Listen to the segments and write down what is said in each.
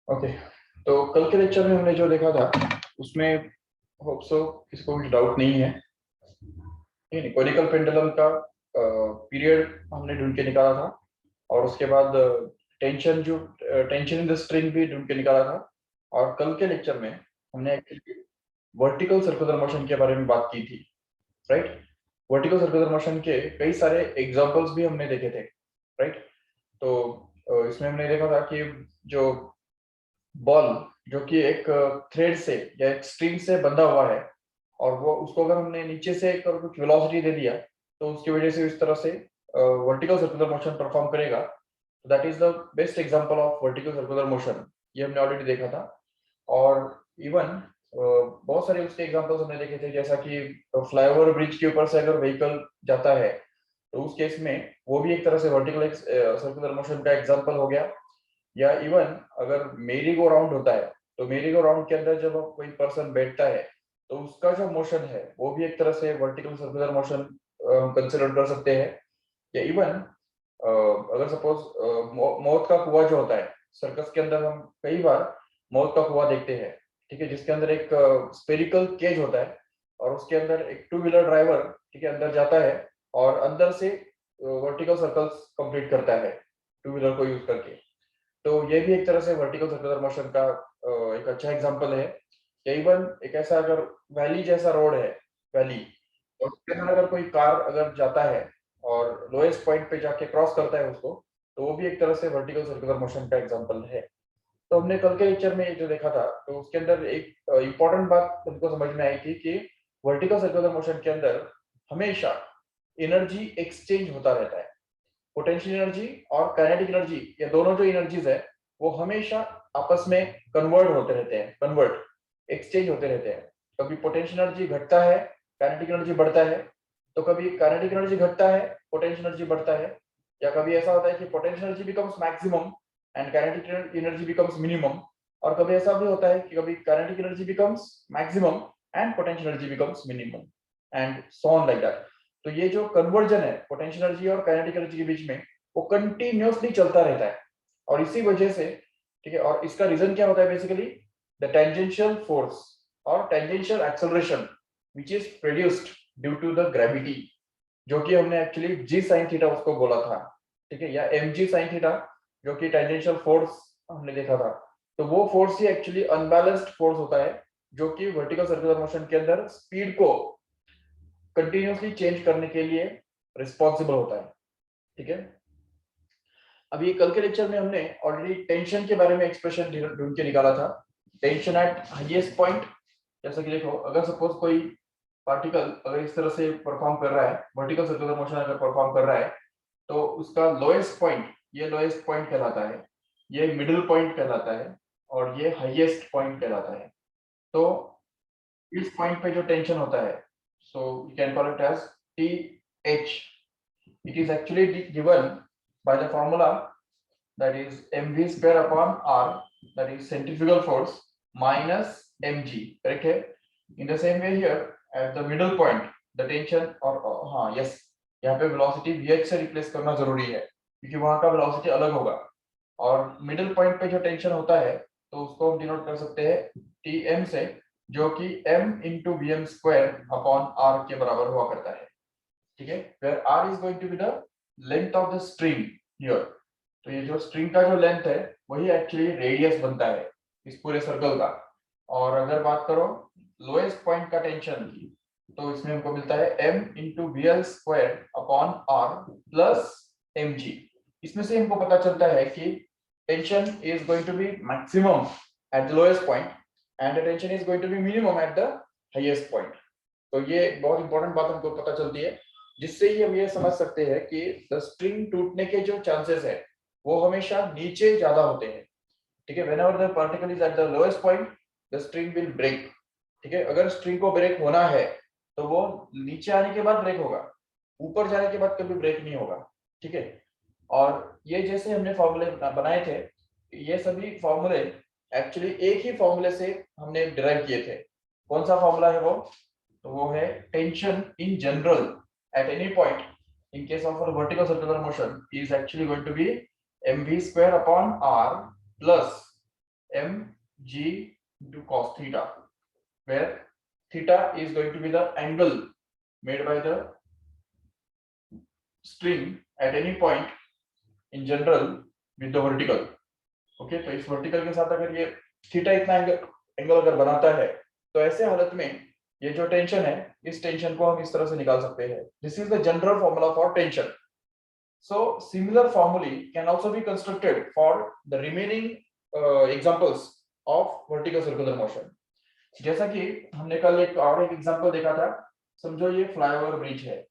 Okay, तो कल के लेक्चर में हमने जो देखा था उसमें होप सो किसको कुछ डाउट नहीं है। नहीं, कोनिकल पेंडुलम का पीरियड हमने ढूंढ के निकाला था और उसके बाद टेंशन इन द स्ट्रिंग भी ढूंढ के निकाला था। और कल के लेक्चर में हमने एक्चुअली वर्टिकल सर्कुलर मोशन के बारे में बात की थी, राइट। वर्टिकल सर्कुलर मोशन के कई सारे एग्जांपल्स भी हमने देखे थे, राइट। तो इसमें हमने देखा था कि जो बॉल जो कि एक थ्रेड से या एक स्ट्रिंग से बंधा हुआ है और वो उसको अगर हमने नीचे से कुछ वेलोसिटी दे दिया तो उसकी वजह से इस तरह से वर्टिकल सर्कुलर मोशन परफॉर्म करेगा। That is the best example of vertical circular motion, ये हमने ऑलरेडी देखा था। और इवन बहुत सारे उसके एग्जांपल्स हमने देखे थे, जैसा कि फ्लाईओवर ब्रिज के ऊपर से अगर व्हीकल जाता है तो उस केस में वो भी एक तरह से वर्टिकल सर्कुलर मोशन का एग्जांपल हो गया। या इवन अगर मेरी गो राउंड होता है तो मेरी गो राउंड के अंदर जब कोई पर्सन बैठता है तो उसका जो मोशन है वो भी एक तरह से वर्टिकल सर्कुलर मोशन कंसिडर कर सकते हैं। या इवन अगर सपोज मौत का कुआं जो होता है, सर्कस के अंदर हम कई बार मौत का कुआं देखते हैं, ठीक है, जिसके अंदर एक स्पेरिकल केज होता है और उसके अंदर एक टू व्हीलर ड्राइवर, ठीक है, अंदर जाता है और अंदर से वर्टिकल सर्कल्स कंप्लीट करता है टू व्हीलर को यूज करके। तो ये भी एक तरह से वर्टिकल सर्कुलर मोशन का एक अच्छा एग्जांपल है। या इवन एक ऐसा अगर वैली जैसा रोड है, वैली, और उसके अंदर अगर कोई कार अगर जाता है और लोएस्ट पॉइंट पे जाके क्रॉस करता है उसको, तो वो भी एक तरह से वर्टिकल सर्कुलर मोशन का एग्जांपल है। तो हमने कल के लेक्चर में जो देखा था तो उसके अंदर एक इम्पोर्टेंट बात हमको समझ में आई थी कि वर्टिकल सर्कुलर मोशन के अंदर हमेशा एनर्जी एक्सचेंज होता रहता है। पोटेंशियल एनर्जी और काइनेटिक एनर्जी, ये दोनों जो एनर्जीज है वो हमेशा आपस में कन्वर्ट होते रहते हैं, कन्वर्ट एक्सचेंज होते रहते हैं। कभी पोटेंशियल एनर्जी घटता है, काइनेटिक एनर्जी बढ़ता है, तो कभी काइनेटिक एनर्जी घटता है, पोटेंशियल एनर्जी बढ़ता है। या कभी ऐसा होता है कि potential energy becomes maximum and kinetic energy becomes minimum. और कभी ऐसा भी होता है कि कभी kinetic energy becomes maximum and potential energy becomes minimum and so on like that. तो ये जो कन्वर्जन है पोटेंशियल एनर्जी और काइनेटिक एनर्जी के बीच में, वो कंटिन्यूअसली चलता रहता है। और इसी वजह से, ठीक है, और इसका रीजन क्या होता है बेसिकली, द टेंजेंशियल फोर्स और tangential acceleration which is produced due to the gravity, जो कि हमने एक्चुअली जी साइन थीटा उसको बोला था, ठीक है, या एम जी साइन थीटा, जो कि टेंजेंशियल फोर्स हमने देखा था। तो वो फोर्स ही एक्चुअली अनबैलेंस्ड फोर्स होता है जो कि वर्टिकल सर्कुलर मोशन के अंदर स्पीड को कंटिन्यूअसली चेंज करने के लिए रिस्पॉन्सिबल होता है, ठीक है। अभी कल के लेक्चर में हमने ऑलरेडी टेंशन के बारे में एक्सप्रेशन ढूंढ के निकाला था। टेंशन एट हाईएस्ट पॉइंट, जैसा कि देखो अगर सपोज कोई पार्टिकल अगर इस तरह से परफॉर्म कर रहा है, वर्टिकल सर्कुलर मोशन अगर परफॉर्म कर रहा है, तो उसका लोएस्ट पॉइंट, ये लोएस्ट पॉइंट कहलाता है, ये मिडिल पॉइंट कहलाता है और ये हाईएस्ट पॉइंट कहलाता है। तो इस पॉइंट पे जो टेंशन होता है, so you can call it as TH. It is actually given by the formula that is mv square upon r, that is centrifugal force minus mg, correct है। In the same way here at the middle point the tension और हाँ yes, यहाँ पे velocity vh से replace करना जरूरी है क्योंकि वहां का velocity अलग होगा। और मिडिल पॉइंट पे जो टेंशन होता है तो उसको हम डिनोट कर सकते हैं tm से, जो कि m into vm square upon r के बराबर हुआ करता है, ठीक है। where r is going to be the length of the string here। तो ये जो स्ट्रिंग का जो लेंथ है वही एक्चुअली रेडियस बनता है इस पूरे सर्कल का। और अगर बात करो लोएस्ट पॉइंट का टेंशन की, तो इसमें हमको मिलता है m into vl square upon r plus mg। इसमें से हमको पता चलता है कि tension is going to be maximum at the lowest point and the tension is going to be minimum at the highest point। तो ये बहुत इंपॉर्टेंट बात हमको पता चलती है, जिससे ही हम ये समझ सकते हैं कि द स्ट्रिंग टूटने के जो चांसेस है वो हमेशा नीचे ज्यादा होते हैं, ठीक है। Whenever the particle is at the lowest point the string will break, ठीक है। अगर स्ट्रिंग को ब्रेक होना है तो वो नीचे आने के बाद ब्रेक होगा, ऊपर जाने के बाद कभी ब्रेक नहीं होगा, ठीक है। और ये जैसे हमने फॉर्मूले बनाए थे, ये सभी फॉर्मूले एक्चुअली एक ही फॉर्मूले से हमने डिराइव किए थे। कौन सा फॉर्मूला है वो? तो वो है tension in general at any point in case of a vertical circular motion is actually going to be mv square upon r plus mg into cos theta, where theta is going to be the angle made by the string at any point in general with the vertical. Okay, तो इस vertical के साथ अगर ये theta इतना angle अगर बनाता है तो ऐसे हालत में ये जो टेंशन है, इस टेंशन को हम इस तरह से निकाल सकते हैं. This is the general formula for tension. So similar formulae can also be constructed for the remaining examples of vertical circular motion. जैसा कि हमने कल एक और एक एग्जांपल देखा था. समझो ये फ्लाईओवर ब्रिज है,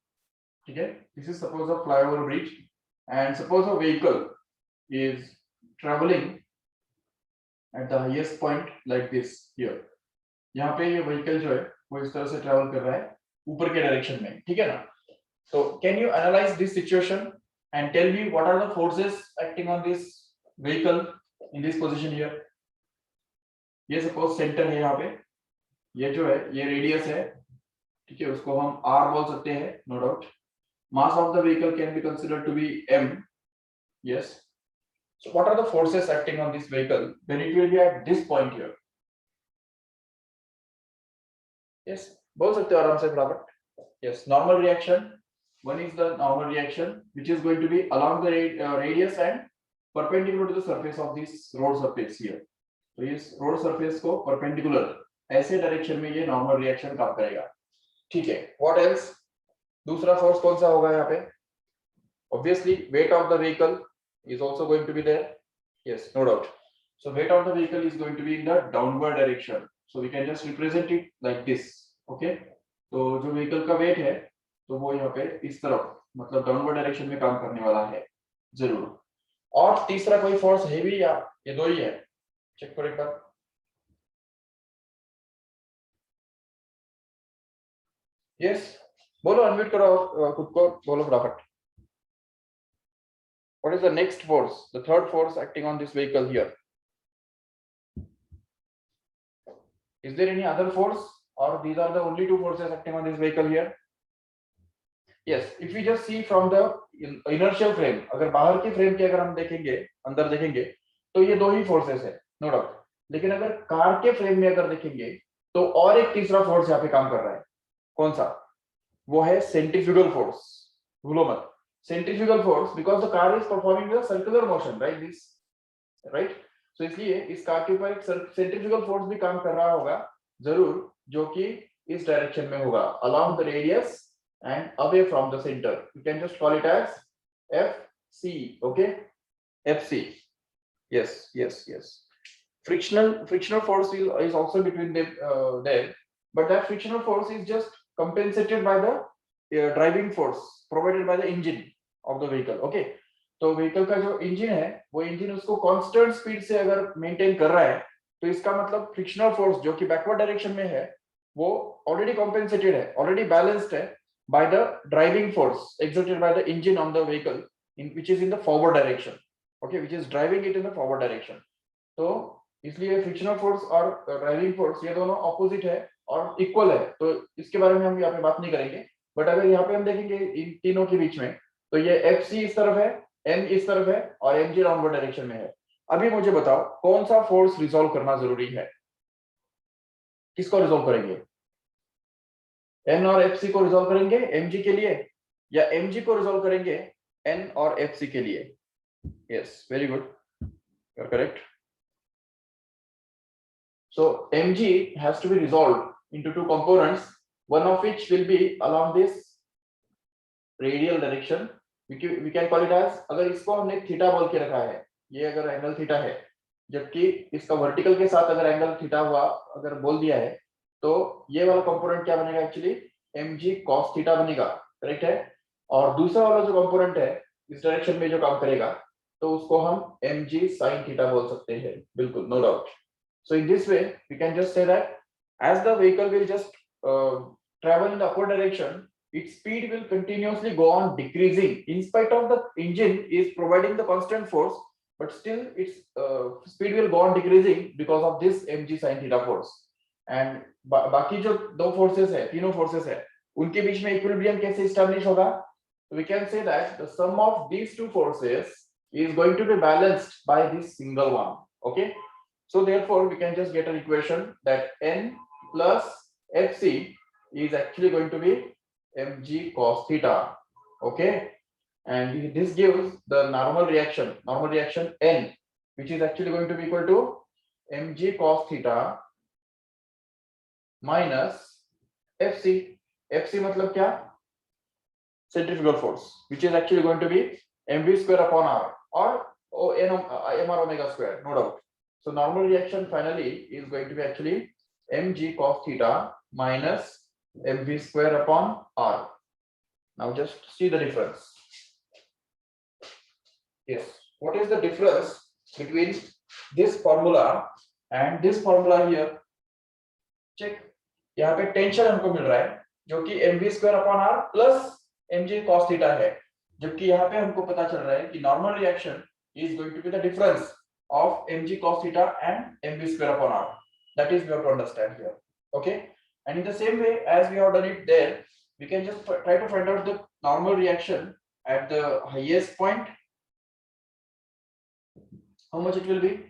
ठीक है. This is suppose a flyover bridge and suppose a vehicle is traveling at the highest point like this here. यहाँ पे ये व्हीकल जो है वो इस तरह से ट्रैवल कर रहा है ऊपर के डायरेक्शन में, ठीक है ना. So can you analyze this situation and tell me what are the forces acting on this vehicle in this position here? ये सपोज सेंटर है, यहाँ पे ये जो है ये रेडियस है, ठीक है, उसको हम r बोल सकते हैं, no doubt. Mass of the vehicle can be considered to be m. yes. So what are the forces acting on this vehicle when it will be at this point here? Yes, बोल सकते हो आराम से फटाफट. Yes, normal reaction. One is the normal reaction which is going to be along the radius and perpendicular to the surface of this road surface here. तो इस road surface को perpendicular ऐसे डायरेक्शन में ये normal reaction काम करेगा, ठीक है. What else? दूसरा फोर्स कौन सा होगा यहाँ पे? Obviously weight of the vehicle is also going to be there. Yes, no doubt. So weight of the vehicle is going to be in the downward direction. So we can just represent it like this. Okay. तो जो vehicle का wait है तो वो यहाँ पे इस तरफ मतलब डाउनवर्ड डायरेक्शन में काम करने वाला है जरूर. और तीसरा कोई फोर्स है भी या ये दो ही है? चेक करो एक बार. यस, बोलो, अनम्यूट करो खुद को, बोलो फटाफट. What is the next force, the third force acting on this vehicle here? Is there any other force or these are the only two forces acting on this vehicle here? Yes, if we just see from the inertial frame, अगर बाहर के frame के अगर हम देखेंगे, अंदर देखेंगे तो ये दो ही फोर्सेस है, नो डाउट. लेकिन अगर कार के फ्रेम में अगर देखेंगे तो और एक तीसरा फोर्स यहाँ पे काम कर रहा है. कौन सा? वो है सेंट्रीफ्यूगल फोर्स. भूलो मत, centrifugal force, because the car is performing the circular motion, right? This, right? So इसलिए इस कार के ऊपर एक centrifugal force भी काम कर रहा होगा जरूर, जो कि इस डायरेक्शन में होगा, along the radius and away from the center. You can just call it as FC, okay? FC. Yes, yes, yes. Frictional force is also between them there, but that frictional force is just compensated by the driving force provided by the engine of the vehicle. Okay, तो vehicle का जो engine है वो engine उसको constant speed से अगर maintain कर रहा है तो इसका मतलब frictional force जो कि backward direction में है वो already compensated है, already balanced है by the driving force exerted by the engine on the vehicle which is in the forward direction. Okay, which is driving it in the forward direction. तो इसलिए frictional force और driving force ये दोनों opposite है और equal है, तो इसके बारे में हम यहाँ पे बात नहीं करेंगे. बट अगर यहाँ पे हम देखेंगे इन तीनों के बीच में तो ये FC इस तरफ है, M इस तरफ है और MG डाउनवर्ड डायरेक्शन में है. अभी मुझे बताओ कौन सा फोर्स रिजॉल्व करना जरूरी है? किसको रिजॉल्व करेंगे? N और FC को रिजॉल्व करेंगे MG के लिए या MG को रिजॉल्व करेंगे N और FC के लिए? Yes, very good, you are correct. So MG has to be resolved into two components, one of which will be along this radial direction. We can call it as, अगर इसको हमने theta बोल के रखा है, ये अगर एंगल थीटा है, जबकि इसका वर्टिकल के साथ अगर एंगल थीटा हुआ अगर बोल दिया है तो ये वाला कंपोनेंट क्या बनेगा? एक्चुअली mg cos थीटा बनेगा, करेक्ट है. और दूसरा वाला जो कंपोनेंट है इस डायरेक्शन में जो काम करेगा तो उसको हम mg sin थीटा बोल सकते हैं, बिल्कुल, no doubt. So in this way, we can just say that as the vehicle will just travel in the upward direction, its speed will continuously go on decreasing in spite of the engine is providing the constant force, but still its speed will go on decreasing because of this mg sin theta force. And बाकी जो दो forces है, तीनों forces है, उनके बीच में equilibrium कैसे establish होगा? we can say that the sum of these two forces is going to be balanced by this single one. Okay, so therefore we can just get an equation that N plus Fc is actually going to be mg cos theta. Okay, and this gives the normal reaction N, which is actually going to be equal to mg cos theta minus Fc. Fc मतलब क्या? Centrifugal force, which is actually going to be mv square upon r or mr omega square, no doubt. So normal reaction finally is going to be actually mg cos theta minus mv square upon r. Now just see the difference. Yes, what is the difference between this formula and this formula here? Check. यहाँ पे tension हमको मिल रहा है जो कि mv square upon r plus mg cos theta है, जबकि यहाँ पे हमको पता चल रहा है कि normal reaction is going to be the difference of mg cos theta and mv square upon r. That is we have to understand here. Okay, and in the same way as we have done it there, we can just try to find out the normal reaction at the highest point. How much it will be?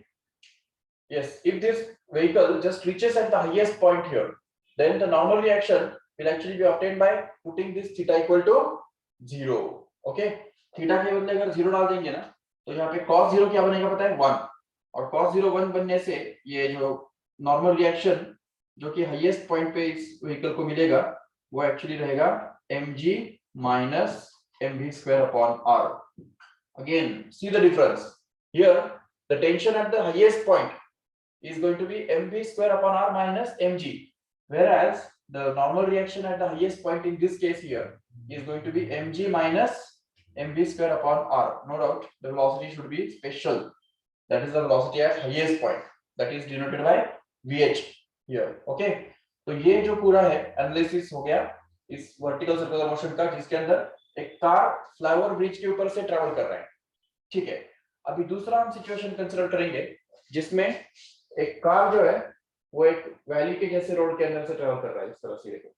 Yes, if this vehicle just reaches at the highest point here, then the normal reaction will actually be obtained by putting this theta equal to 0. Okay, theta के बदले अगर 0 डाल देंगे ना, तो यहाँ पे cos 0 क्या बनेगा पता है? 1, और cos 0 1 बनने से ये जो नॉर्मल रिएक्शन जो कि हाईएस्ट पॉइंट पे इस व्हीकल को मिलेगा वो एक्चुअली रहेगा mg minus mv square upon r. Again, see the difference here. The tension at the highest point is going to be mv square upon r minus mg, whereas the normal reaction at the highest point in this case here is going to be mg minus mv square upon r. No doubt the velocity should be special, that is the velocity at highest point, that is denoted by vh here. Okay, तो ये जो पूरा है analysis हो गया इस vertical circular motion का, जिसके अंदर एक कार फ्लाईओवर ब्रिज के ऊपर से ट्रैवल कर रहा है. ठीक है, अभी दूसरा हम सिचुएशन कंसीडर करेंगे जिसमें एक कार जो है वो एक वैली के जैसे रोड के अंदर से ट्रैवल कर रहा है. इस तरह से देखो,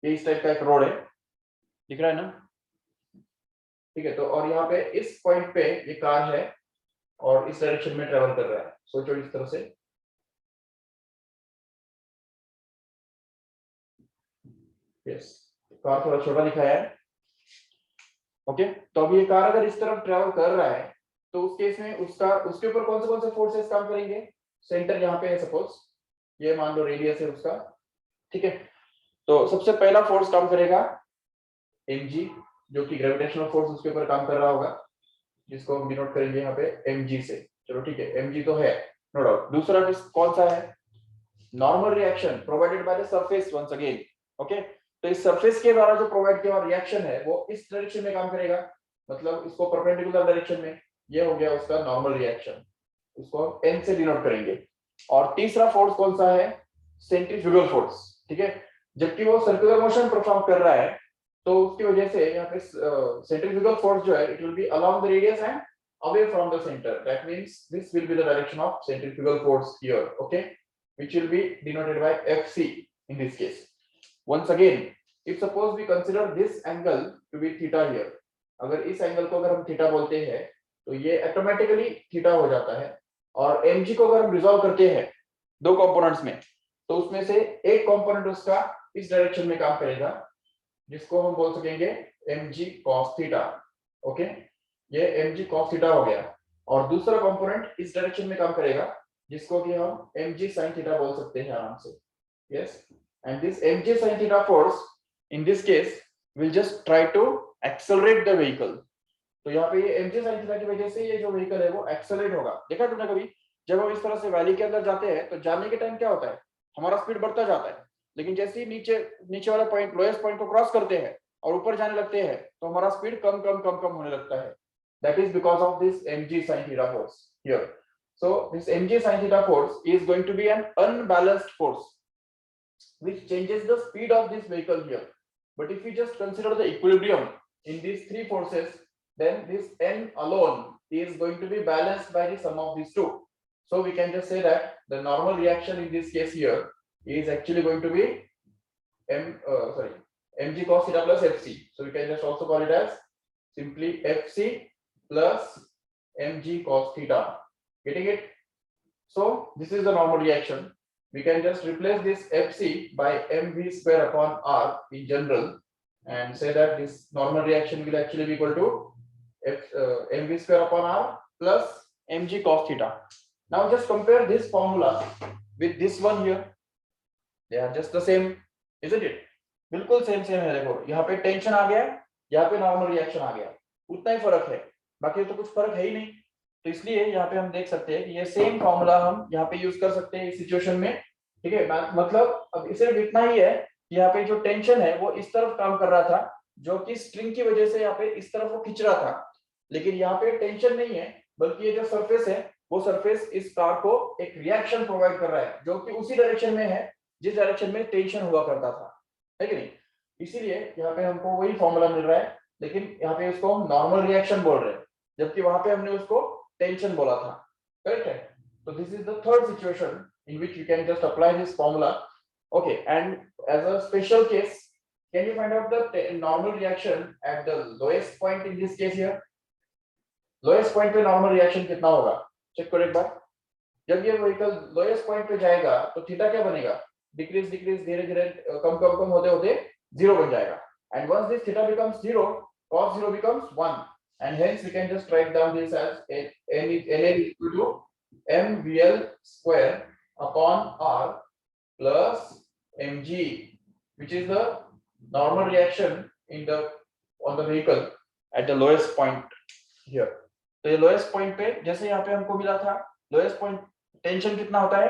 ये इस टाइप का एक रोड है, दिख रहा है ना? ठीक है, तो और यहाँ पे इस पॉइंट पे ये कार है और इस डायरेक्शन में ट्रैवल कर रहा है. सोचो इस तरह से. यस, कार थोड़ा छोटा दिखाया है. ओके, तो अब ये कार अगर इस तरफ ट्रैवल कर रहा है तो उस केस में उसके ऊपर कौन से फोर्सेस काम करेंगे? सेंटर यहाँ पे है, सपोज ये मान लो रेडियस है उसका. ठीक है, तो सबसे पहला फोर्स काम करेगा mg, जो कि ग्रेविटेशनल फोर्स उसके ऊपर काम कर रहा होगा, जिसको हम डिनोट करेंगे यहाँ पे mg से. चलो ठीक है, mg तो है, नो डाउट. दूसरा कौन सा है? Normal reaction provided by the surface once again. Okay, तो इस सरफेस के द्वारा जो प्रोवाइड किया हुआ रिएक्शन है वो इस डायरेक्शन में काम करेगा, मतलब इसको परपेंडिकुलर डायरेक्शन में. ये हो गया उसका नॉर्मल रिएक्शन, उसको हम n से डिनोट करेंगे. और तीसरा फोर्स कौन सा है? Centrifugal force. ठीक है, जबकि वो सर्कुलर मोशन परफॉर्म कर रहा है तो उसकी वजह से यहाँ पे सेंट्रीफ्यूगल फोर्स जो है it will be along the radius and away from the center. That means this will be the direction of centrifugal force here. Okay, which will be denoted by Fc in this case. Once again, if suppose we consider this angle to be theta here, अगर इस angle को अगर हम theta बोलते हैं तो ये automatically theta हो जाता है. और mg को अगर हम रिजॉल्व करते हैं दो कंपोनेंट्स में, तो उसमें से एक कंपोनेंट उसका इस डायरेक्शन में काम करेगा, जिसको हम बोल सकेंगे mg cos थीटा. ओके, ये mg cos थीटा हो गया. और दूसरा कंपोनेंट इस डायरेक्शन में काम करेगा, जिसको कि हम mg sin थीटा बोल सकते हैं आराम से. Yes, and this mg sin theta force in this case will just try to accelerate the vehicle. तो यहाँ पे ये mg sin theta की वजह से ये जो व्हीकल है वो एक्सेलरेट होगा. देखा तुमने कभी जब हम इस तरह से वैली के अंदर जाते हैं तो जाने के टाइम क्या होता है? हमारा स्पीड बढ़ता जाता है, लेकिन जैसे ही नीचे वाला पॉइंट लोएस्ट पॉइंट को क्रॉस करते हैं और ऊपर जाने लगते हैं तो हमारा स्पीड कम होने लगता है. That is because of this mg sin theta force here. So this mg sin theta force is going to be an unbalanced force which changes the speed of this vehicle here. But if we just consider the equilibrium in these three forces, then this n alone is going to be balanced by the sum of these two. So we can just say that the normal reaction in this case here is actually going to be mg cos theta plus fc. So we can just also call it as simply fc plus mg cos theta. Getting it? So this is the normal reaction. We can just replace this fc by mv square upon r in general and say that this normal reaction will actually be equal to mv square upon r plus mg cos theta. Now just compare this formula with this one here. They are just the same, isn't it? बिल्कुल same है. देखो यहाँ पे tension आ गया, यहाँ पे normal reaction आ गया, उतना ही फर्क है, बाकी तो कुछ फर्क है ही नहीं. तो इसलिए यहाँ पे हम देख सकते हैं कि ये सेम फॉर्मूला हम यहाँ पे यूज कर सकते हैं इस सिचुएशन में. ठीक है, मतलब अब सिर्फ इतना ही है कि यहाँ पे जो टेंशन है वो इस तरफ काम कर रहा था, जो कि स्ट्रिंग की वजह से यहाँ पे इस तरफ वो खींच रहा था. लेकिन यहाँ पे टेंशन नहीं है, बल्कि ये जो सरफेस है वो सरफेस इस कार को एक रिएक्शन प्रोवाइड कर रहा है, जो कि उसी डायरेक्शन में है जिस डायरेक्शन में टेंशन हुआ करता था, है कि नहीं. इसीलिए यहाँ पे हमको वही फॉर्मूला मिल रहा है, लेकिन यहाँ पे उसको हम नॉर्मल रिएक्शन बोल रहे हैं, जबकि वहां पे हमने उसको टेंशन बोला था. करेक्ट है. तो this is the third situation in which you can just apply this formula. Okay, and as a special case, can you find out the normal reaction at the lowest point in this case here. Lowest point पे normal reaction कितना होगा, check करो एक बार. जब ये vehicle lowest point पे जाएगा तो थीटा क्या बनेगा, डिक्रीज डिक्रीज धीरे धीरे कम होते होते जीरो बन जाएगा. And once this theta becomes zero, cos zero becomes 1, and hence we can just write down this as n is equal to mvl square upon r plus mg, which is the normal reaction in the on the vehicle at the lowest point here. तो ये lowest point पे जैसे यहाँ पे हमको मिला था, lowest point tension कितना होता है,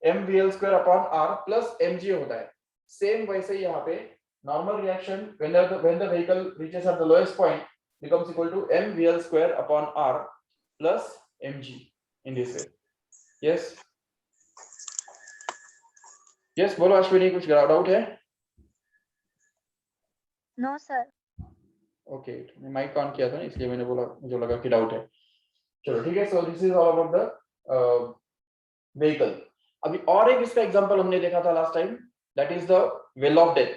mvl square upon r plus mg होता है. सेम वैसे ही यहाँ पे normal reaction when the vehicle reaches at the lowest point becomes equal to mvl square upon r plus mg in this way. yes बोलो अश्विनी, कुछ डाउट है? No sir. Okay, मैं mike on किया था ना, इसलिए मैंने बोला, मुझे लगा कि डाउट है. चलो ठीक है. So this is all about the vehicle. अभी और एक इसका एग्जांपल हमने देखा था last time, that is the well of death,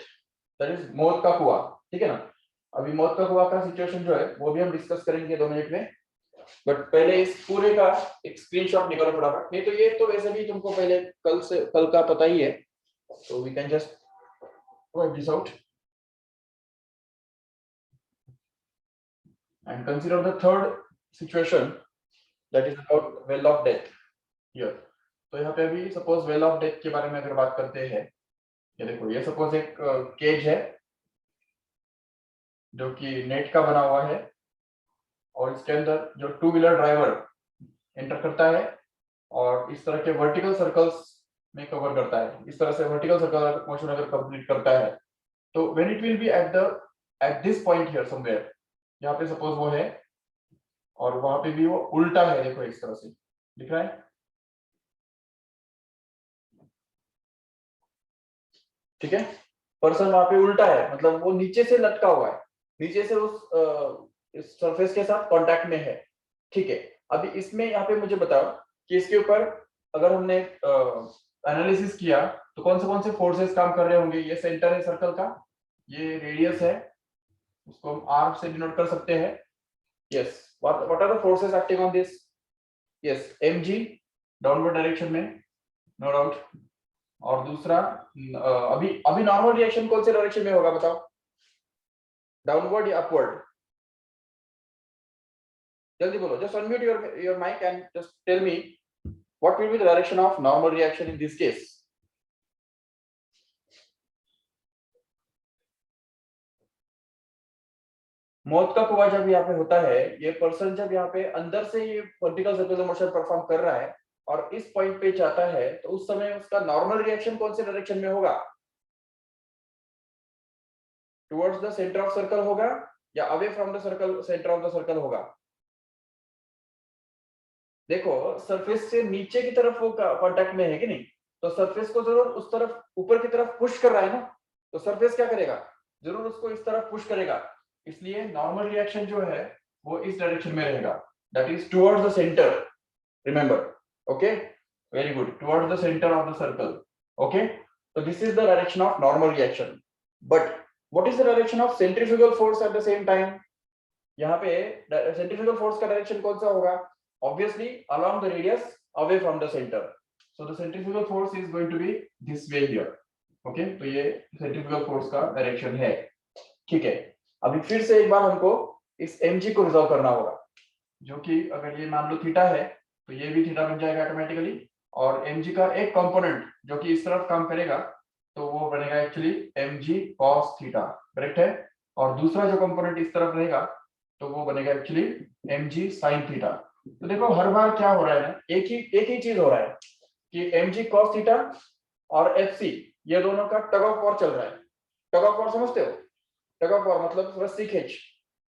that is मौत का कुआं. ठीक है ना. अभी मौत का कुआं का सिचुएशन जो है वो भी हम डिस्कस करेंगे 2 मिनट में, बट पहले इस पूरे का एक स्क्रीनशॉट निकालो फटाफट. नहीं तो ये तो वैसे भी तुमको पहले कल का पता ही है, so we can just work this out and consider the third situation, that is about well of death here. तो यहाँ पे अभी सपोज वेल ऑफ डेथ के बारे में अगर बात करते हैं, ये देखो, ये सपोज एक केज है जो कि नेट का बना हुआ है, और इसके अंदर जो 2 व्हीलर ड्राइवर एंटर करता है और इस तरह के वर्टिकल सर्कल्स में कवर करता है. इस तरह से वर्टिकल सर्कल मोशन अगर कंप्लीट करता है, तो when it will be at this point here somewhere, यहाँ पे सपोज वो है और वहां पे भी वो उल्टा है. देखो इस तरह से दिख रहा है. ठीक है, पर्सन वहां पे उल्टा है, मतलब वो नीचे से लटका हुआ है, नीचे से उस सरफेस के साथ कांटेक्ट में है. ठीक है, अभी इसमें यहाँ पे मुझे बताओ कि इसके ऊपर अगर हमने एनालिसिस किया तो कौन से फोर्सेस काम कर रहे होंगे. ये सेंटर है सर्कल का, ये रेडियस है, उसको हम आर से डिनोट कर सकते हैं. Yes, what are the forces acting on this. Yes, mg downward direction में, नो डाउट. और दूसरा अभी नॉर्मल रिएक्शन कौन से डायरेक्शन में होगा बताओ, डाउनवर्ड या अपवर्ड? जल्दी बोलो, just unmute your mic and just tell me what will be the direction of normal reaction in this case. मौत का कुआं जब यहाँ पे होता है, ये पर्सन जब यहाँ पे अंदर से ये वर्टिकल सर्कुलर मोशन परफॉर्म कर रहा है और इस पॉइंट पे जाता है, तो उस समय उसका नॉर्मल रिएक्शन कौन से डायरेक्शन में होगा, towards the centre of circle होगा या away from the circle, centre of the circle होगा? देखो सरफेस से नीचे की तरफ वो कांटेक्ट में है कि नहीं, तो सरफेस को जरूर उस तरफ ऊपर की तरफ पुश कर रहा है ना, तो सरफेस क्या करेगा, जरूर उसको इस तरफ पुश करेगा. इसलिए नॉर्मल रिएक्शन जो है वो इस डायरेक्शन में रहेगा, that is towards the centre. Remember, okay, very good, towards the centre of the circle. Okay, so this is the direction of normal reaction. But what is the direction of centrifugal force at the same time? यहाँ पे centrifugal force का direction कौन सा होगा? Obviously along the radius away from the centre, so the centrifugal force is going to be this way here. Okay, तो ये centrifugal force का direction है। ठीक है, अभी फिर से एक बार हमको इस mg को रिजॉल्व करना होगा, जो कि अगर ये मान लो थीटा है तो ये भी थीटा बन जाएगा ऑटोमेटिकली, और mg का एक कंपोनेंट जो कि इस तरफ काम करेगा तो वो बनेगा actually mg cos theta, correct है, और दूसरा जो कंपोनेंट इस तरफ रहेगा तो वो बनेगा एक्चुअली mg sin थीटा। तो देखो हर बार क्या हो रहा है ना, एक ही चीज हो रहा है कि mg cos थीटा और fc ये दोनों का टग ऑफ वॉर चल रहा है। टग ऑफ वॉर समझते हो? टग ऑफ वॉर मतलब रस्सी खींच,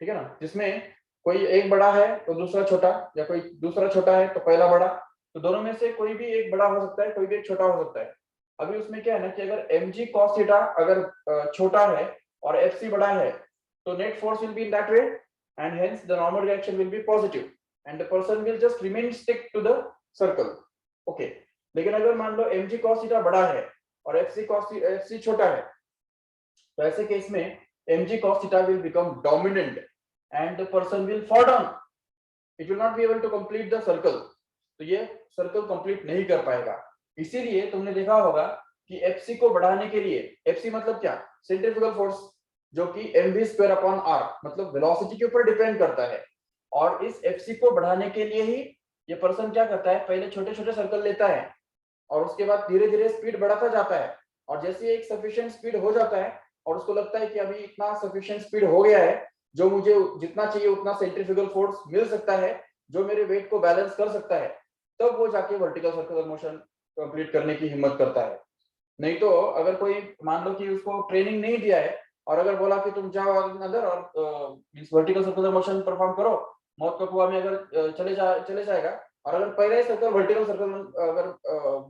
ठीक है ना, जिसमें कोई एक बड़ा है तो दूसरा छोटा, या कोई दूसरा छोटा है तो पहला बड़ा, तो दोनों में से कोई भी एक बड़ा हो सकता है, कोई भी एक छोटा हो सकता है। अभी उसमें क्या है ना कि अगर mg cos थीटा अगर छोटा है और fc बड़ा है तो net force will be in that way and hence the normal reaction will be positive and the person will just remain stick to the circle. Okay, लेकिन अगर मान लो mg cos थीटा बड़ा है और fc छोटा है तो ऐसे केस में mg cos theta will become dominant and the person will fall down. It will not be able to complete the circle. तो ये सर्कल कंप्लीट नहीं कर पाएगा। इसीलिए तुमने देखा होगा कि fc को बढ़ाने के लिए, fc मतलब क्या? सेंट्रीफ्यूगल फोर्स, जो कि mv स्क्वायर अपॉन r मतलब वेलोसिटी के ऊपर डिपेंड करता है। और इस fc को बढ़ाने के लिए ही ये पर्सन क्या करता है, पहले छोटे छोटे सर्कल लेता है और उसके बाद धीरे धीरे स्पीड बढ़ाता जाता है, और जैसे एक सफिशिएंट स्पीड हो जाता है और उसको लगता है कि अभी इतना सफिशिएंट स्पीड हो गया है, जो मुझे जितना चाहिए उतना सेंट्रीफ्यूगल फोर्स मिल सकता है, जो मेरे वेट को बैलेंस कर सकता है, तब वो जाके वर्टिकल सर्कुलर मोशन कंप्लीट करने की हिम्मत करता है। नहीं तो अगर कोई मान लो कि उसको ट्रेनिंग नहीं दिया है और अगर बोला कि तुम जाओ अंदर और इस वर्टिकल सर्कुलर मोशन परफॉर्म करो, मौत का कुआं में अगर चले जाएगा, और अगर पहला ही सर्कल वर्टिकल सर्कल अगर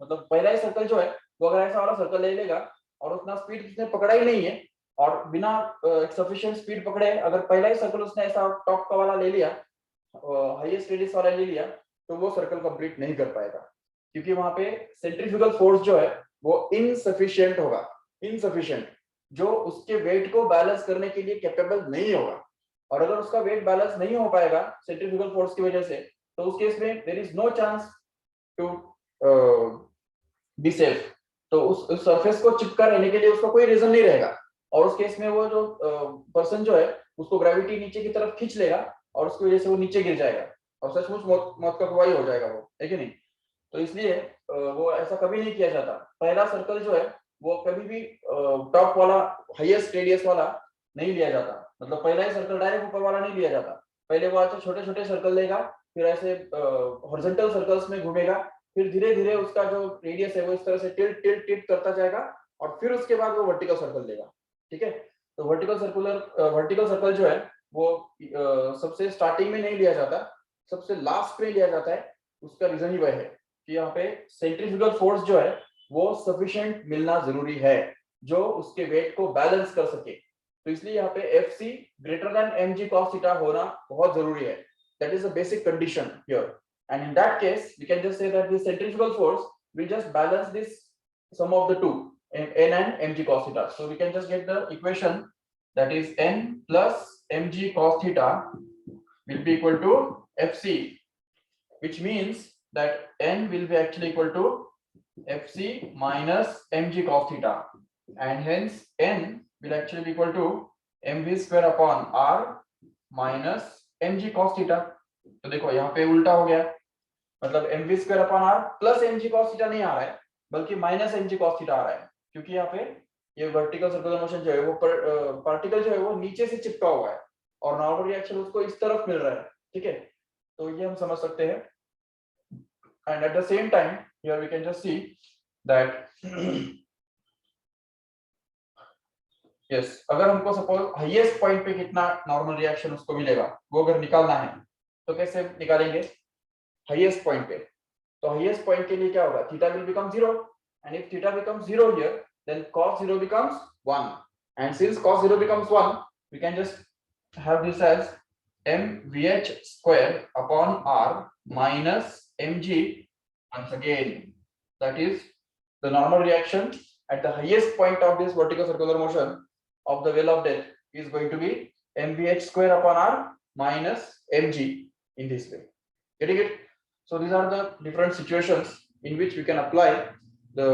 मतलब पहला ही सर्कल जो है वो अगर ऐसा वाला सर्कल ले लेगा और उतना स्पीड उसने पकड़ा ही नहीं है और बिना सफिशिएंट स्पीड पकड़े अगर पहला ही सर्कल उसने ऐसा टॉप का वाला ले लिया, हाईएस्ट रेडियस वाला ले लिया, तो वो सर्कल कंप्लीट नहीं कर पाएगा, क्योंकि वहां पे सेंट्रीफ्यूगल फोर्स जो है वो इनसफिशिएंट होगा, इनसफिशिएंट, जो उसके वेट को बैलेंस करने के लिए कैपेबल नहीं होगा। और अगर उसका वेट बैलेंस नहीं हो पाएगा सेंट्रीफ्यूगल फोर्स की वजह से, तो उस केस में there is no chance to be safe. तो उस सरफेस को चिपका रहने के लिए उसका कोई रीजन नहीं रहेगा, और उस केस में वो जो पर्सन जो है उसको ग्रेविटी नीचे की तरफ खींच लेगा और उसकी वजह से वो नीचे गिर जाएगा और सचमुच मौत का कुआं हो जाएगा वो, है कि नहीं? तो इसलिए वो ऐसा कभी नहीं किया जाता। पहला सर्कल जो है वो कभी भी टॉप वाला हाईएस्ट रेडियस वाला नहीं लिया जाता, मतलब पहला ही सर्कल डायरेक्ट ऊपर वाला नहीं लिया जाता। पहले वो ऐसे छोटे छोटे सर्कल लेगा, फिर ऐसे हॉरिजॉन्टल सर्कल्स में घूमेगा, फिर धीरे धीरे उसका जो रेडियस है वो इस तरह से टिल्ट टिल्ट टिल्ट करता जाएगा और फिर उसके बाद वो वर्टिकल सर्कल लेगा। ठीक है, तो वर्टिकल सर्कल जो है वो सबसे स्टार्टिंग में नहीं लिया जाता, सबसे लास्ट में लिया जाता है। उसका रीजन ही वह है कि यहाँ पे सेंट्रीफ्यूगल फोर्स जो है वो सफिशिएंट मिलना जरूरी है, जो उसके वेट को बैलेंस कर सके। तो इसलिए यहाँ पे FC greater than mg cos theta होना बहुत जरूरी है। That is a basic condition here. And in that case, we can just say that the centrifugal force will just balance this sum of the two, n and mg cos theta. So we can just get the equation that is n plus mg cos theta will be equal to FC, which means that n will be actually equal to FC minus mg cos theta, and hence n will actually be equal to mv square upon r minus mg cos theta. तो देखो यहाँ पे उल्टा हो गया, मतलब mv square upon r plus mg cos theta नहीं आ रहा है बल्कि माइनस mg cos थीटा आ रहा है, क्योंकि यहाँ पे ये वर्टिकल सर्कुलर मोशन जो है वो पार्टिकल जो है वो नीचे से चिपका हुआ है और नॉर्मल रिएक्शन उसको इस तरफ मिल रहा है। ठीक है, तो ये हम समझ सकते हैं। And at the same time here we can just see that yes, अगर हमको सपोज हाईएस्ट पॉइंट पे कितना नॉर्मल रिएक्शन उसको मिलेगा वो अगर निकालना है तो कैसे निकालेंगे? हाईएस्ट पॉइंट पे, तो हाईएस्ट पॉइंट के लिए क्या होगा? Theta will become 0, and if theta becomes 0 here then cos 0 becomes 1, and since cos 0 becomes 1 we can just have this as mvh square upon r minus mg once again, that is the normal reaction at the highest point of this vertical circular motion of the well of death is going to be mvh square upon r minus mg in this way. Getting it? So these are the different situations in which we can apply the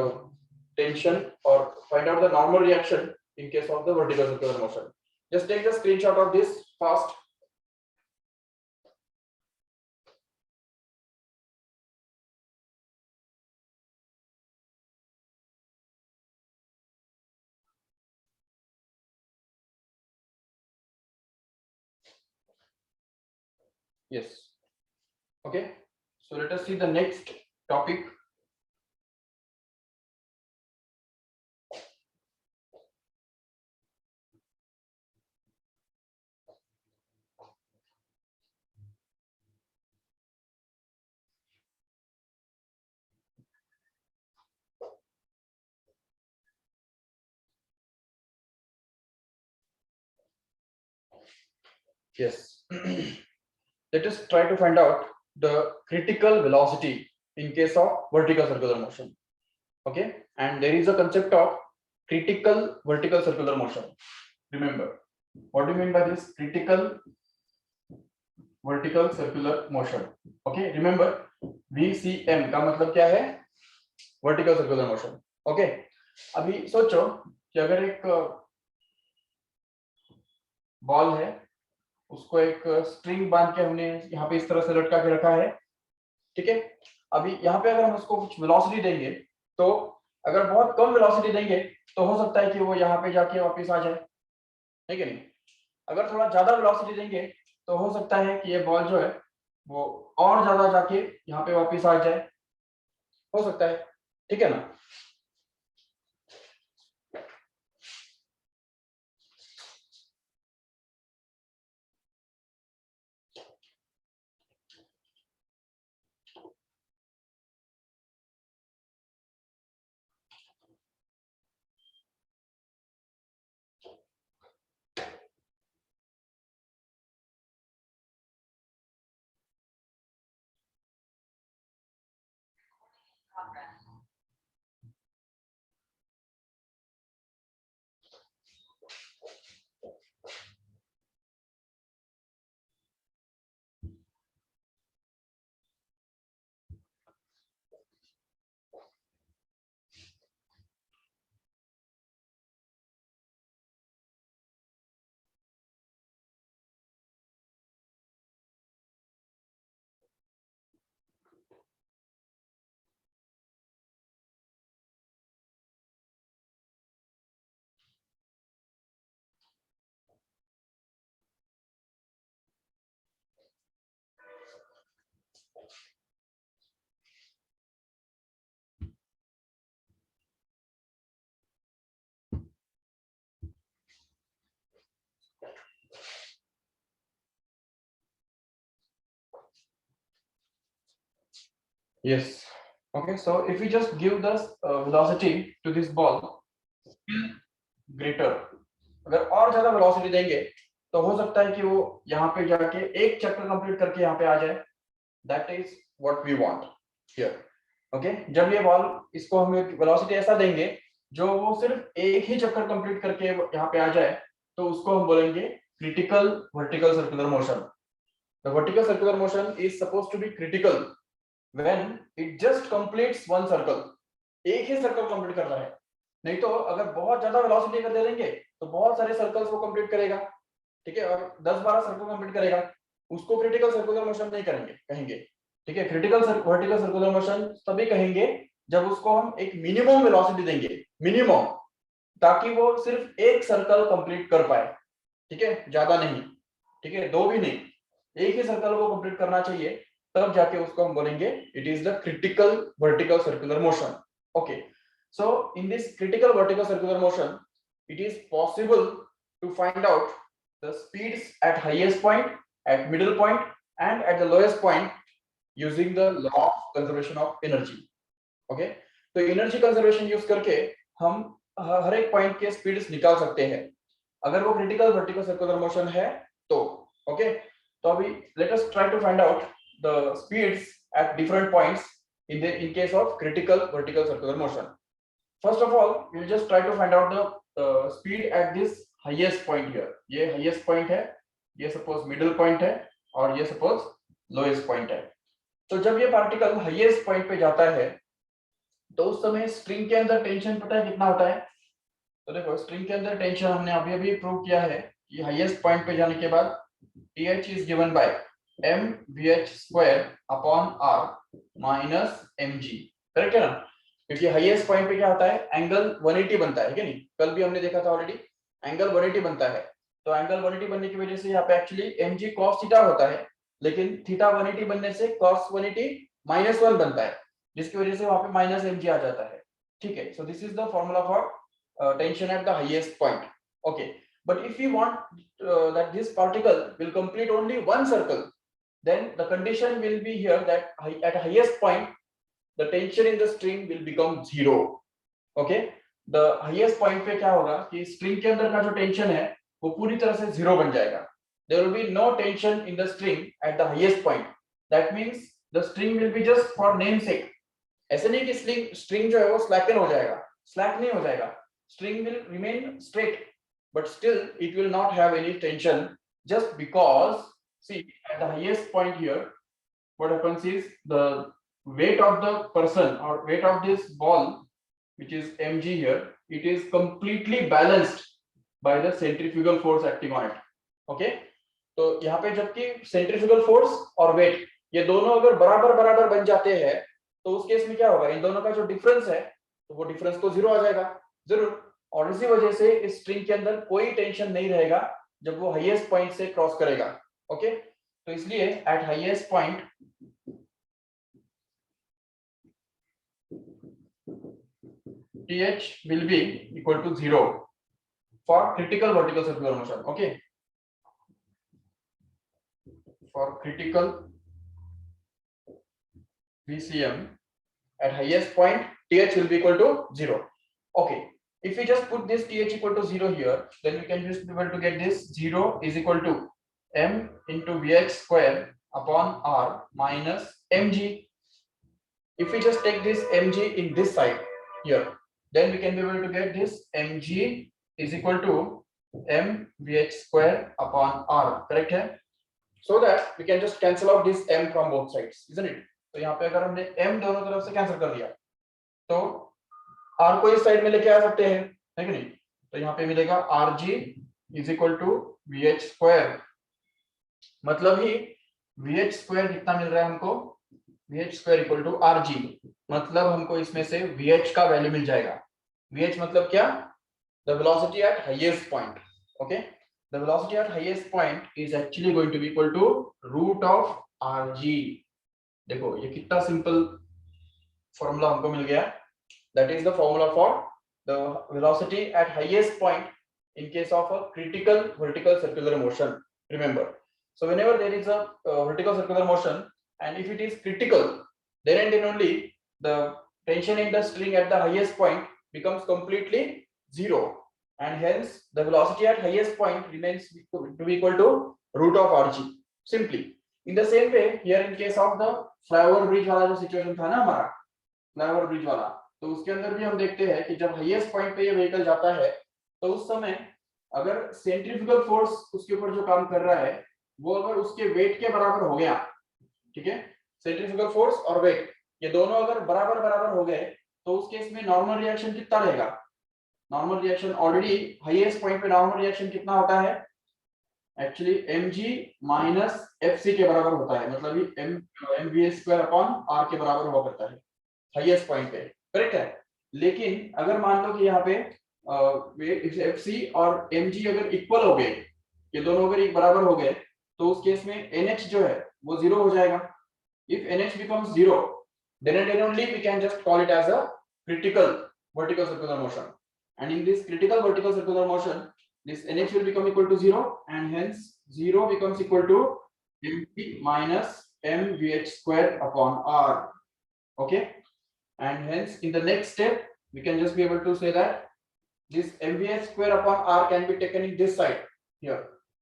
tension or find out the normal reaction in case of the vertical circular motion. Just take the screenshot of this fast. Yes. Okay. So let us see the next topic. Yes. Let us try to find out the critical velocity in case of vertical circular motion. Okay. And there is a concept of critical vertical circular motion. Remember, what do you mean by this critical vertical circular motion? Okay. Remember, VCM का मतलब क्या है? Vertical circular motion. Okay. अभी सोचो कि अगर एक ball है, उसको एक स्ट्रिंग बांध के हमने यहाँ पे इस तरह से लटका के रखा है, ठीक है। अभी यहाँ पे अगर हम उसको कुछ वेलोसिटी देंगे, तो अगर बहुत कम वेलोसिटी देंगे तो हो सकता है कि वो यहाँ पे जाके वापस आ जाए, है कि नहीं। अगर थोड़ा ज्यादा वेलोसिटी देंगे तो हो सकता है कि ये बॉल जो है वो और ज्यादा जाके यहाँ पे वापस आ जाए, हो सकता है, ठीक है ना। Yes. Okay. So if we just give the velocity to this ball greater, अगर और ज्यादा वेलोसिटी देंगे तो हो सकता है कि वो यहाँ पे जाके एक चक्कर कंप्लीट करके यहाँ पे आ जाए। That is what we want here. Okay. जब ये बॉल, इसको हम वेलोसिटी ऐसा देंगे जो वो सिर्फ एक ही चक्कर कंप्लीट करके यहाँ पे आ जाए, तो उसको हम बोलेंगे critical vertical circular motion. The vertical circular motion is supposed to be critical when it just completes one circle. एक ही सर्कल कंप्लीट करना है, नहीं तो अगर बहुत ज्यादा वेलोसिटी कर दे देंगे तो बहुत सारे सर्कल्स वो कंप्लीट करेगा, ठीक है, और 10-12 सर्कल कंप्लीट करेगा, उसको क्रिटिकल सर्कुलर मोशन नहीं कहेंगे, ठीक है। क्रिटिकल वर्टिकल सर्कुलर मोशन तभी कहेंगे जब उसको हम एक मिनिमम वेलोसिटी देंगे, मिनिमम, ताकि वो सिर्फ एक सर्कल कंप्लीट कर पाए, ठीक है, ज्यादा नहीं, ठीक है, दो भी नहीं, एक ही सर्कल को कंप्लीट करना चाहिए, तब जाके उसको हम बोलेंगे it is the critical vertical circular motion. Okay, so in this critical vertical circular motion it is possible to find out the speeds at highest point, at middle point and at the lowest point using the law of conservation of energy. Okay, तो energy conservation use करके हम हर एक point के speeds निकाल सकते हैं अगर वो क्रिटिकल वर्टिकल सर्कुलर मोशन है तो। ओके, तो अभी let us try to find out the speeds at different points in case of critical vertical circular motion. First of all, we'll just try to find out the speed at this highest point here, ये highest point है, ये suppose middle point है और ये suppose lowest point है। तो जब ये पार्टिकल हाईएस्ट पॉइंट पे जाता है तो उस समय स्ट्रिंग के अंदर टेंशन पता है कितना होता है? तो देखो स्ट्रिंग के अंदर टेंशन हमने अभी अभी प्रूव किया है कि हाईएस्ट पॉइंट पे जाने के बाद TH is given by mvh square upon r minus mg, correct है ना? क्योंकि हाईएस्ट पॉइंट पे क्या होता है, एंगल 180 बनता है क्या नहीं? कल भी हमने देखा था ऑलरेडी, एंगल 180 बनता है। तो एंगल 180 बनने की वजह से यहाँ पे एक्चुअली mg cos थीटा होता है, लेकिन थीटा 180 बनने से cos 180 -1 बनता है, जिसकी वजह से वहां पे माइनस mg आ जाता है। ठीक है, so this is the formula for tension at the highest point. Okay, but if we want that this particle will complete only one circle, then the condition will be here that at highest point the tension in the string will become 0. Okay, the highest point पे क्या होगा कि string के अंदर का जो tension है वो पूरी तरह से 0 बन जाएगा। There will be no tension in the string at the highest point. That means the string will be just for namesake. ऐसे नहीं कि string जो है वो slacken हो जाएगा, slack नहीं हो जाएगा, string will remain straight, but still it will not have any tension, just because see at the highest point here what happens is the weight of the person or weight of this ball, which is mg here, it is completely balanced by the centrifugal force acting on it. Okay, तो यहाँ पे जबकि centrifugal force और weight ये दोनों अगर बराबर बराबर बन जाते हैं तो उस केस में क्या होगा, इन दोनों का जो डिफरेंस है तो वो डिफरेंस तो 0 आ जाएगा जरूर, और इसी वजह से इस स्ट्रिंग के अंदर कोई टेंशन नहीं रहेगा जब वो हाईएस्ट पॉइंट से क्रॉस करेगा। ओके, तो इसलिए eight highest point TH will be equal to 0 for critical vertical circular motion. Okay, for critical VCM at highest point TH will be equal to 0. Okay, if we just put this TH equal to 0 here, then we can just be able to get this 0 is equal to m into Vh square upon r minus mg. If we just take this mg in this side here, then we can be able to get this mg is equal to m Vh square upon r, correct है? So that we can just cancel out this m from both sides, isn't it? तो यहाँ पे अगर हमने m दोनों तरफ से cancel कर दिया तो r को इस साइड में लेके आ सकते हैं, है कि नहीं? तो यहाँ पे मिलेगा rg is equal to Vh square, मतलब ही Vh स्क्वायर कितना मिल रहा है हमको, Vh square equal to rg, मतलब हमको इसमें से Vh का वैल्यू मिल जाएगा। Vh मतलब क्या, the velocity at highest point. Okay, the velocity at highest point is actually going to be equal to root of rg. देखो ये कितना सिंपल फॉर्मूला हमको मिल गया, that is the formula for the velocity at highest point in case of a critical vertical circular motion. Remember, so whenever there is a vertical circular motion and if it is critical, then and then only the tension in the string at the highest point becomes completely 0, and hence the velocity at highest point remains to be equal to root of rg. Simply in the same way here in case of the flyover bridge वाला जो situation था ना हमारा flyover bridge वाला, तो उसके अंदर भी हम देखते हैं कि जब हाईएस्ट पॉइंट पे ये व्हीकल जाता है तो उस समय अगर सेंट्रीफ्यूगल फोर्स उसके ऊपर जो काम कर रहा है वो अगर उसके वेट के बराबर हो गया, ठीक है, सेंट्रीफ्यूगल फोर्स और वेट ये दोनों अगर बराबर बराबर हो गए तो उस केस में नॉर्मल रिएक्शन कितना रहेगा, normal reaction already highest point पे नॉर्मल रिएक्शन कितना होता है, एक्चुअली mg माइनस fc के बराबर होता है, मतलब ये mv स्क्वायर अपॉन r के बराबर हुआ करता है हाईएस्ट पॉइंट पे, करेक्ट है? लेकिन अगर मान लो कि यहाँ पे fc और mg अगर इक्वल हो गए, ये दोनों अगर एक बराबर हो गए तो उस केस में nh जो है वो 0 हो जाएगा। If nh becomes 0, then and then only we can just call it as a critical vertical circular motion, and in this critical vertical circular motion this nh will become equal to 0 and hence 0 becomes equal to mv minus mvh square upon r. Okay, and hence in the next step we can just be able to say that this mvh square upon r can be taken in this side here,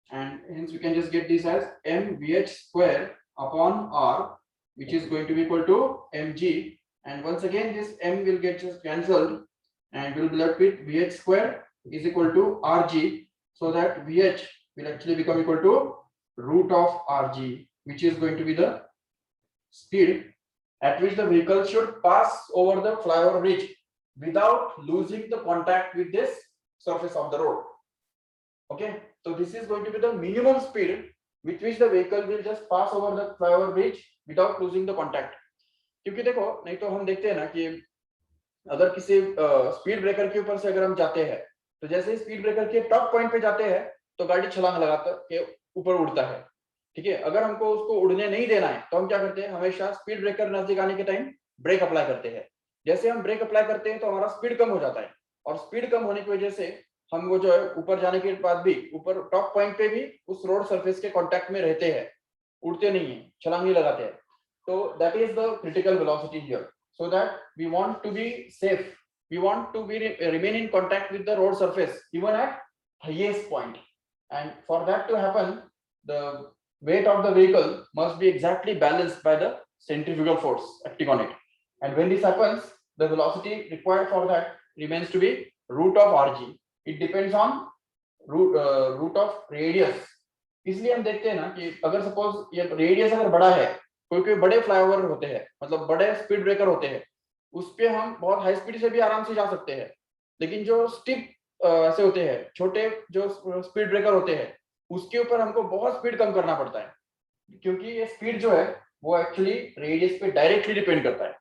and hence we can just get this as mvh square upon r, which is going to be equal to mg, and once again this m will get just cancelled and we'll be left with vh square is equal to rg, so that VH will actually become equal to root of RG, which is going to be the speed at which the vehicle should pass over the flyover bridge without losing the contact with this surface of the road. Okay, so this is going to be the minimum speed with which the vehicle will just pass over the flyover bridge without losing the contact. क्योंकि देखो नहीं तो हम देखते हैं ना कि अगर किसी स्पीड ब्रेकर के ऊपर से अगर हम जाते हैं तो जैसे ही स्पीड ब्रेकर के टॉप पॉइंट पे जाते हैं तो गाड़ी छलांग लगाकर के ऊपर उड़ता है, ठीक है। अगर हमको उसको उड़ने नहीं देना है तो हम क्या करते हैं, हमेशा स्पीड ब्रेकर नजदीक आने के टाइम ब्रेक अप्लाई करते हैं। जैसे हम ब्रेक अप्लाई करते हैं तो हमारा स्पीड कम हो जाता है, और स्पीड कम होने की वजह से हम वो जो है ऊपर जाने के बाद भी ऊपर टॉप पॉइंट पे भी उस रोड सरफेस के कांटेक्ट में रहते हैं, उड़ते नहीं है, छलांग नहीं लगाते हैं। तो that is the critical velocity here. So that we want to be safe, we want to be remain in contact with the road surface even at highest point, and for that to happen the weight of the vehicle must be exactly balanced by the centrifugal force acting on it, and when this happens the velocity required for that remains to be root of RG. It depends on root of radius। इसलिए हम देखते हैं ना कि अगर suppose ये radius अगर बड़ा है, कोई बड़े फ्लाईओवर होते हैं, मतलब बड़े स्पीड ब्रेकर होते हैं, उस पे हम बहुत हाई स्पीड से भी आराम से जा सकते हैं, लेकिन जो स्टिप ऐसे होते हैं, छोटे जो स्पीड ब्रेकर होते हैं, उसके ऊपर हमको बहुत स्पीड कम करना पड़ता है, क्योंकि ये स्पीड जो है वो एक्चुअली रेडियस पे डायरेक्टली डिपेंड करता है।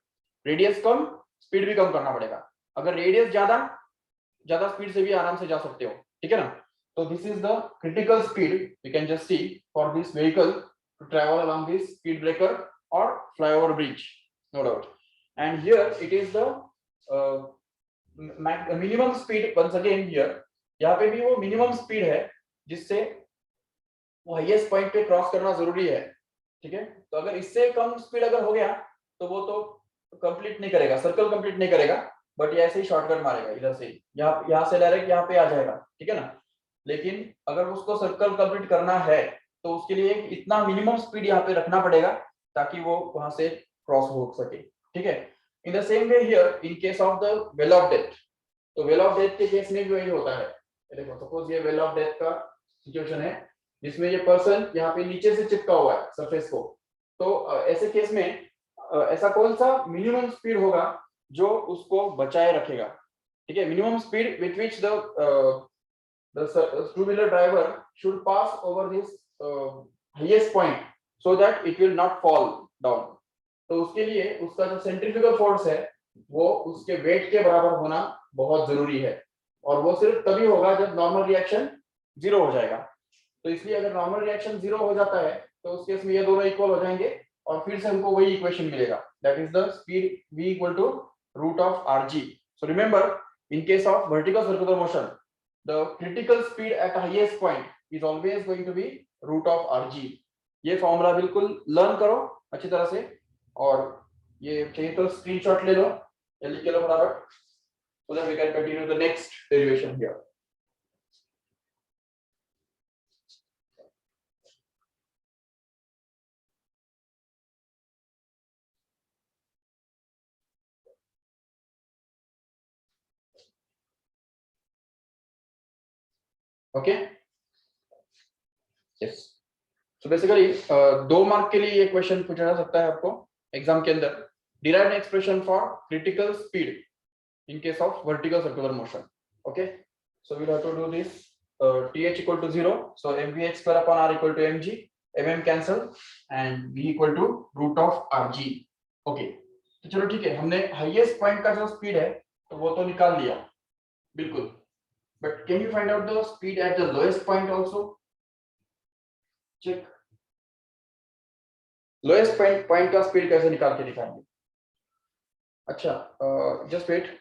रेडियस कम, स्पीड भी कम करना पड़ेगा। अगर रेडियस ज्यादा स्पीड से भी आराम से जा सकते हो, ठीक है ना। तो this is the critical speed we can just see for this vehicle to travel along this speed breaker or flyover bridge, no doubt. And here it is the minimum speed once again here। यहाँ पे भी वो minimum speed है जिससे वो highest point पे cross करना जरूरी है, ठीक है। तो अगर इससे कम स्पीड अगर हो गया तो वो तो कंप्लीट नहीं करेगा, सर्कल कंप्लीट नहीं करेगा, बट ये ऐसे ही शॉर्टकट मारेगा इधर से, यहाँ से डायरेक्ट यहाँ पे आ जाएगा, ठीक है ना। लेकिन अगर उसको सर्कल कंप्लीट करना है तो उसके लिए इतना मिनिमम स्पीड यहाँ पे रखना पड़ेगा ताकि वो वहां से क्रॉस हो सके, ठीक है। In the same way here in case of the well of death, तो वेल ऑफ डेथ के केस में भी वही होता है। देखो सपोज ये वेल ऑफ डेथ का सिचुएशन है जिसमें ये पर्सन यहाँ पे नीचे से चिपका हुआ है सरफेस को, तो ऐसे केस में ऐसा कौन सा मिनिमम स्पीड होगा जो उसको बचाए रखेगा, ठीक है। Minimum speed with which the two-wheeler driver should pass over this highest point so that it will not fall down। तो उसके लिए उसका जो सेंट्रीफ्यूगल फोर्स है वो उसके वेट के बराबर होना बहुत जरूरी है, और वो सिर्फ तभी होगा जब नॉर्मल रिएक्शन 0 हो जाएगा। तो इसलिए अगर नॉर्मल रिएक्शन 0 हो जाता है तो उस केस में ये दोनों इक्वल हो जाएंगे और फिर से हमको वही इक्वेशन मिलेगा, that is the speed v equal to root of RG। So remember in case of vertical circular motion the critical speed at highest point is always going to be root of RG। ये formula बिल्कुल learn करो अच्छी तरह से, और ये चाहिए तो स्क्रीनशॉट ले लो या लिख लो फटाफट, so that we can continue the next derivation here। Okay yes. So basically 2 mark के लिए ये क्वेश्चन पूछा जा सकता है आपको एग्जाम के अंदर। Derive an expression for critical speed in case of vertical circular motion। Okay, so we'll have to do this th equal to 0, so mvh square upon r equal to mg, mm cancel and v equal to root of rg। okay, तो चलो ठीक है, हमने highest point का जो speed है तो वो तो निकाल लिया बिल्कुल, but can you find out the speed at the lowest point also? Check lowest point का स्पीड कैसे निकाल के दिखाएंगे। अच्छा जस्ट वेट,